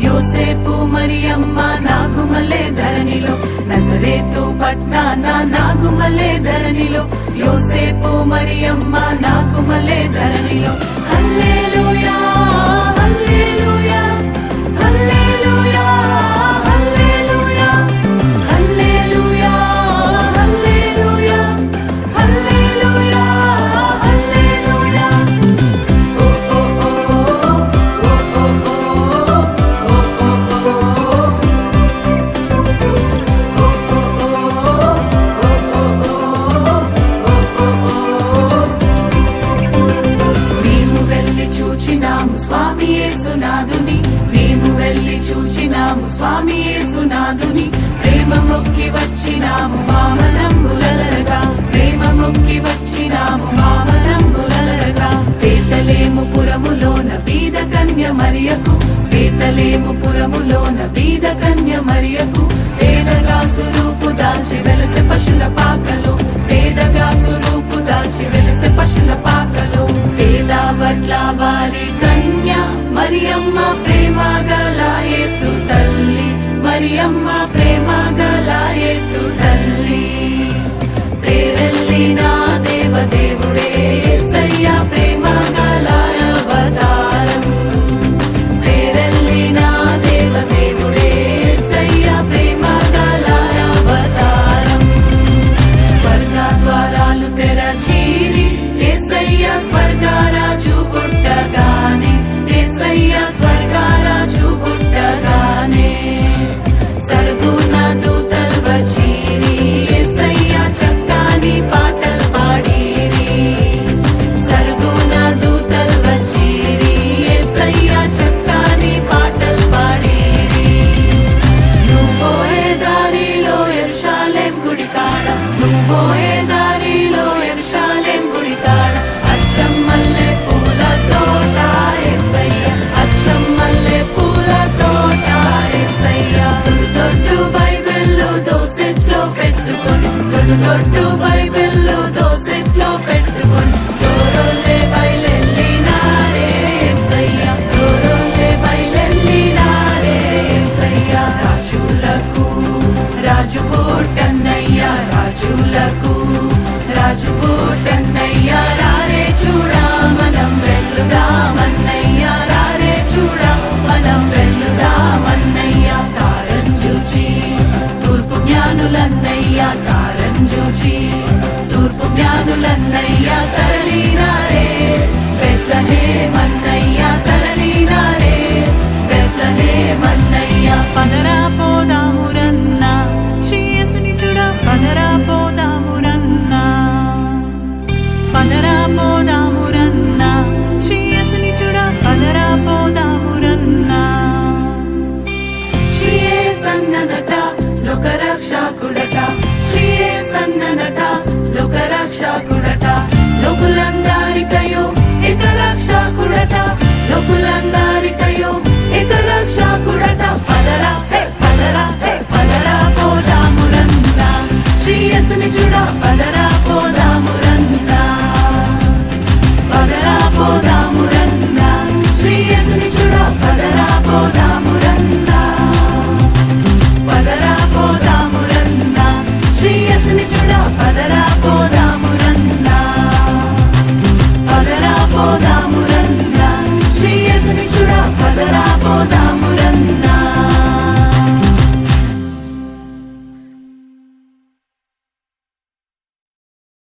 యోసేపు మరియమ్మ నాగుమలే ధరణిలో, నజరేతు పట్నాన నాగుమలే ధరణిలో, యోసేపు మరియమ్మ నాగుమలే ధరణిలో. హల్లెలూయా హల్లెలూయా హల్లెలూయా హల్లెలూయా హల్లెలూయా హల్లెలూయా హల్లెలూయా హల్లెలూయా. ఓ ఓ ఓ చూచినాము స్వామి యేసునాథుని, మేము వెళ్ళి చూచినాము స్వామి యేసునాథుని. ప్రేమ మొక్కి వచ్చినాము వామనంబులరగా, ప్రేమ మొక్కి వచ్చినాము వామనంబులరగా. బేతలేము పురములోన బీద కన్య మరియకు, బేతలేము పురములోన బీద కన్య మరియకు. పేదగా సురూపు దాల్చి వెలసె పశుల పాకలో, పేదగా సురూపు దాల్చి వెలసె పశుల పాకలో. పేద వడ్ల వారి కన్య మరియమ్మ ప్రేమ గల యేసు తల్లి, మరియమ్మ ప్రేమ గల యేసు